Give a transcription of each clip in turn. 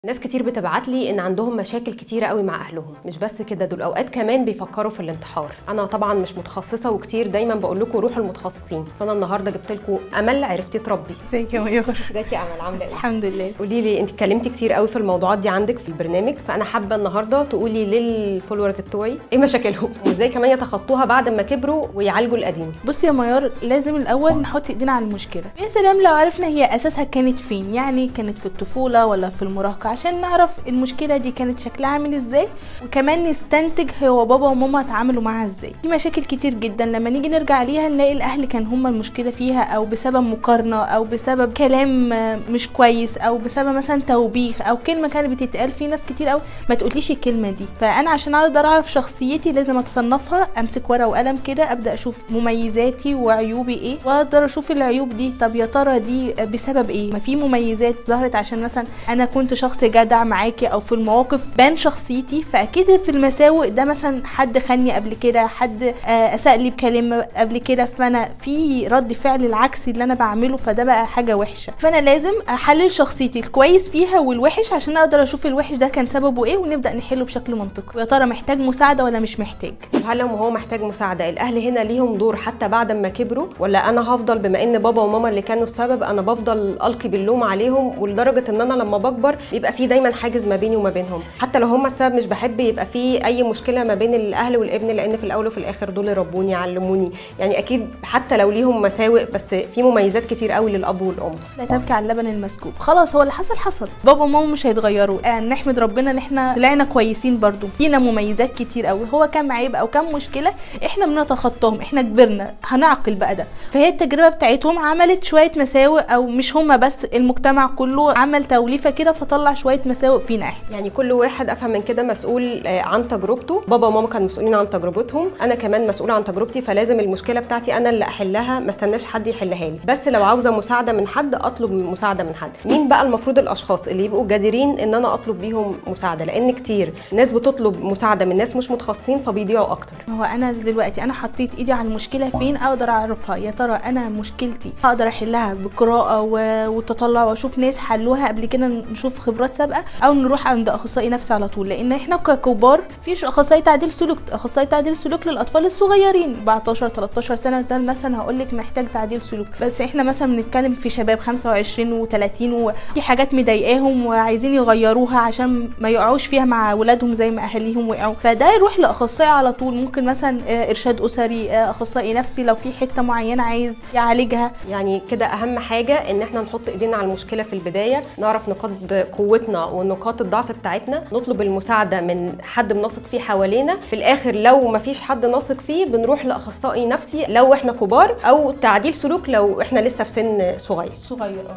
ناس كتير بتبعت لي ان عندهم مشاكل كتيره قوي مع اهلهم، مش بس كده دول اوقات كمان بيفكروا في الانتحار. انا طبعا مش متخصصه وكتير دايما بقول لكم روحوا المتخصصين، بس انا النهارده جبت لكم امل عرفتي تربي. ازيك يا ميار؟ ازيك يا امل، عامله ايه؟ الحمد لله. قولي لي، انت اتكلمتي كتير قوي في الموضوعات دي عندك في البرنامج، فانا حابه النهارده تقولي للفولورز بتوعي ايه مشاكلهم وازاي كمان يتخطوها بعد ما كبروا ويعالجوا القديم. بصي يا ميار، لازم الاول نحط ايدينا على المشكله. يا سلام لو عرفنا هي اساسها كانت فين، يعني كانت في الطفوله ولا في المراهقه، عشان نعرف المشكله دي كانت شكلها عامل ازاي، وكمان نستنتج هو بابا وماما اتعاملوا معاها ازاي. في مشاكل كتير جدا لما نيجي نرجع ليها نلاقي الاهل كان هما المشكله فيها، او بسبب مقارنه، او بسبب كلام مش كويس، او بسبب مثلا توبيخ او كلمه كانت بتتقال. في ناس كتير قوي ما تقوليش الكلمه دي. فانا عشان اقدر اعرف شخصيتي لازم اتصنفها، امسك ورقه وقلم كده ابدا اشوف مميزاتي وعيوبي ايه، واقدر اشوف العيوب دي طب يا ترى دي بسبب ايه. ما في مميزات ظهرت عشان مثلا انا كنت شخص جدع معاكي، او في المواقف بان شخصيتي، فاكيد في المساوئ ده مثلا حد خاني قبل كده، حد اساء لي بكلمه قبل كده، فانا في رد فعل العكسي اللي انا بعمله، فده بقى حاجه وحشه. فانا لازم احلل شخصيتي الكويس فيها والوحش عشان اقدر اشوف الوحش ده كان سببه ايه، ونبدا نحله بشكل منطقي. ويا ترى محتاج مساعده ولا مش محتاج؟ هل لو هو محتاج مساعده الاهل هنا ليهم دور حتى بعد ما كبروا، ولا انا هفضل بما ان بابا وماما اللي كانوا السبب انا بفضل القي باللوم عليهم، ولدرجه ان انا لما بكبر بيبقى في دايما حاجز ما بيني وما بينهم، حتى لو هم السبب مش بحب يبقى في اي مشكله ما بين الاهل والابن، لان في الاول وفي الاخر دول ربوني علموني. يعني اكيد حتى لو ليهم مساوئ بس في مميزات كتير قوي للاب والام. لا تبكي على اللبن المسكوب، خلاص هو اللي حصل حصل، بابا وماما مش هيتغيروا. نحمد ربنا ان احنا طلعنا كويسين، برضو فينا مميزات كتير قوي. هو كام عيب او كام مشكله احنا بنتخطاهم، احنا كبرنا هنعقل بقى ده. فهي التجربه بتاعتهم عملت شويه مساوئ، او مش هم بس، المجتمع كله عمل توليفه كده فطلع شويه مساوئ فينا احنا. يعني كل واحد افهم من كده مسؤول عن تجربته، بابا وماما كانوا مسؤولين عن تجربتهم، انا كمان مسؤوله عن تجربتي، فلازم المشكله بتاعتي انا اللي احلها، ما استناش حد يحلها لي. بس لو عاوزه مساعده من حد اطلب مساعده من حد. مين بقى المفروض الاشخاص اللي يبقوا جديرين ان انا اطلب بيهم مساعده؟ لان كتير ناس بتطلب مساعده من ناس مش متخصصين فبيضيعوا اكتر. هو انا دلوقتي انا حطيت ايدي على المشكله فين، اقدر اعرفها يا ترى انا مشكلتي هقدر احلها بقراءه وتطلع واشوف ناس حلوها قبل كده، نشوف خبرات سابقه، او نروح عند اخصائي نفسي على طول. لان احنا ككبار في اخصائي تعديل سلوك، اخصائي تعديل سلوك للاطفال الصغيرين 14 13 سنه، ده مثلا هقول لك محتاج تعديل سلوك. بس احنا مثلا بنتكلم في شباب 25 و30 وفي حاجات مضايقاهم وعايزين يغيروها عشان ما يقعوش فيها مع ولادهم زي ما اهاليهم وقعوا، فده يروح لاخصائي على طول. ممكن مثلا ارشاد اسري، اخصائي نفسي لو في حته معينه عايز يعالجها. يعني كده اهم حاجه ان احنا نحط ايدينا على المشكله في البدايه، نعرف نقاط قوتنا ونقاط الضعف بتاعتنا، نطلب المساعده من حد بنثق فيه حوالينا. في الاخر لو ما فيش حد نثق فيه بنروح لاخصائي نفسي لو احنا كبار، او تعديل سلوك لو احنا لسه في سن صغير.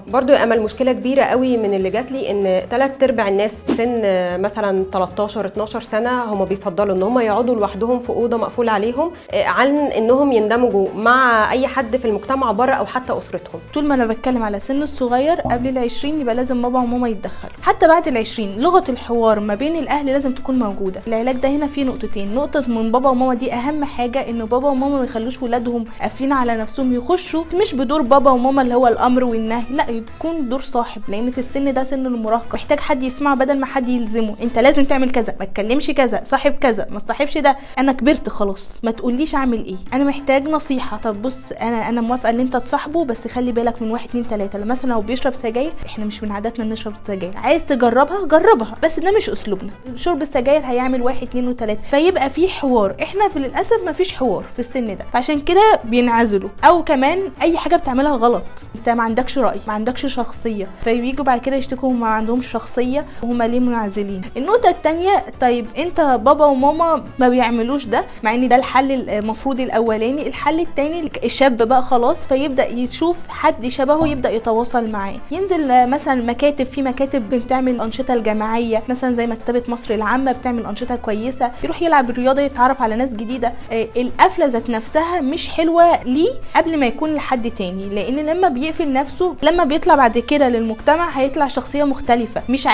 برضو يا امل مشكله كبيره قوي من اللي جات لي ان 3/4 الناس في سن مثلا 13 12 سنه هم بيفضلوا ان هم يقعدوا لوحدهم في اوضه مقفول عليهم عن انهم يندمجوا مع اي حد في المجتمع بره او حتى اسرتهم. طول ما انا بتكلم على سن الصغير قبل ال20 يبقى لازم بابا وماما يتدخلوا. حتى بعد ال20 لغه الحوار ما بين الاهل لازم تكون موجوده. العلاج ده هنا فيه نقطتين، نقطه من بابا وماما دي اهم حاجه، ان بابا وماما ما يخلوش ولادهم قافلين على نفسهم، يخشوا مش بدور بابا وماما اللي هو الامر والنهي، لا يكون دور صاحب. لان في السن ده سن المراهقه محتاج حد يسمعه بدل ما حد يلزمه، انت لازم تعمل كذا، ما تكلمش كذا، صاحب كذا، ما تصاحبش ده، انا كبرت خلاص ما تقوليش اعمل ايه، انا محتاج نصيحه. طب بص انا موافقه ان انت تصاحبه، بس خلي بالك من 1 2 3. مثلا لو بيشرب سجاير، احنا مش من عاداتنا نشرب سجاير، عايز تجربها جربها، بس ده مش اسلوبنا. شرب السجاير هيعمل 1 2 3. فيبقى في حوار، احنا في للاسف ما فيش حوار في السن ده، فعشان كده بينعزلوا. او كمان اي حاجه بتعملها غلط، انت ما عندكش راي، ما عندكش شخصيه، فبييجوا بعد كده يشتكوا ما عندهمش شخصيه وهم ليه منعزلين. النقطه الثانيه، طيب انت بابا وماما ما بيعملوش ده، مع ان ده الحل المفروض الاولاني. الحل الثاني الشاب بقى خلاص فيبدا يشوف حد شبهه يبدا يتواصل معاه، ينزل مثلا مكاتب، في مكاتب بتعمل انشطه الجماعيه مثلا زي مكتبه مصر العامه بتعمل انشطه كويسه، يروح يلعب الرياضه يتعرف على ناس جديده. القفله ذات نفسها مش حلوه ليه قبل ما يكون لحد تاني، لان لما بيقفل نفسه لما بيطلع بعد كده للمجتمع هيطلع شخصيه مختلفه، مش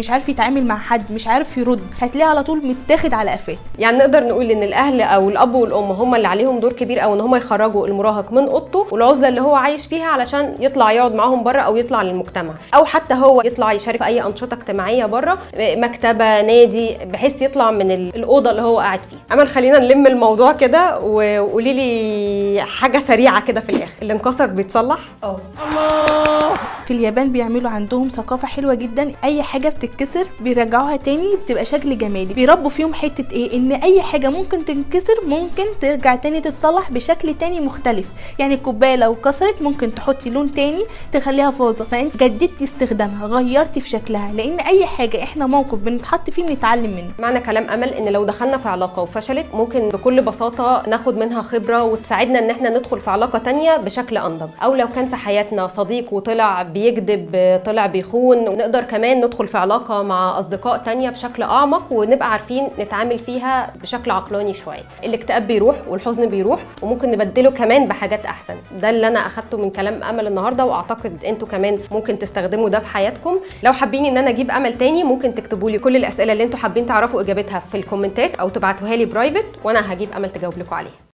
عارف يتعامل مع حد، مش عارف يرد، هتلاقيه على طول متاخد على قفاه. يعني نقدر نقول ان الاهل او الاب والام هم اللي عليهم دور كبير، او ان هم يخرجوا المراهق من اوضته والعزله اللي هو عايش فيها علشان يطلع يقعد معاهم بره او يطلع للمجتمع، او حتى هو يطلع يشارك في اي انشطه اجتماعيه بره، مكتبه، نادي، بحيث يطلع من الاوضه اللي هو قاعد فيها. امل خلينا نلم الموضوع كده وقولي لي حاجه سريعه كده في الاخر، اللي انكسر بيتصلح؟ في اليابان بيعملوا عندهم ثقافه حلوه جدا، اي حاجه بتتكسر بيرجعوها تاني بتبقى شكل جمالي. بيربوا فيهم حته ايه، ان اي حاجه ممكن تنكسر ممكن ترجع تاني تتصلح بشكل تاني مختلف. يعني الكوبايه لو كسرت ممكن تحطي لون تاني تخليها فازه، فانت جددتي استخدامها، غيرتي في شكلها، لان اي حاجه احنا موقف بنتحط فيه بنتعلم منه. معنى كلام امل ان لو دخلنا في علاقه وفشلت ممكن بكل بساطه ناخد منها خبره وتساعدنا ان احنا ندخل في علاقه تانية بشكل انضج. او لو كان في حياتنا صديق وطلع بيكذب، طلع بيخون، نقدر كمان ندخل في علاقه مع اصدقاء تانية بشكل اعمق ونبقى عارفين نتعامل فيها بشكل عقلاني شويه. الاكتئاب بيروح والحزن بيروح، وممكن نبدله كمان بحاجات احسن. ده اللي انا اخدته من كلام امل النهارده، واعتقد انتوا كمان ممكن تستخدموا ده في حياتكم. لو حابين ان انا اجيب امل تاني ممكن تكتبوا لي كل الاسئله اللي انتوا حابين تعرفوا اجابتها في الكومنتات، او تبعتوها لي برايفت وانا هجيب امل تجاوب لكم عليها.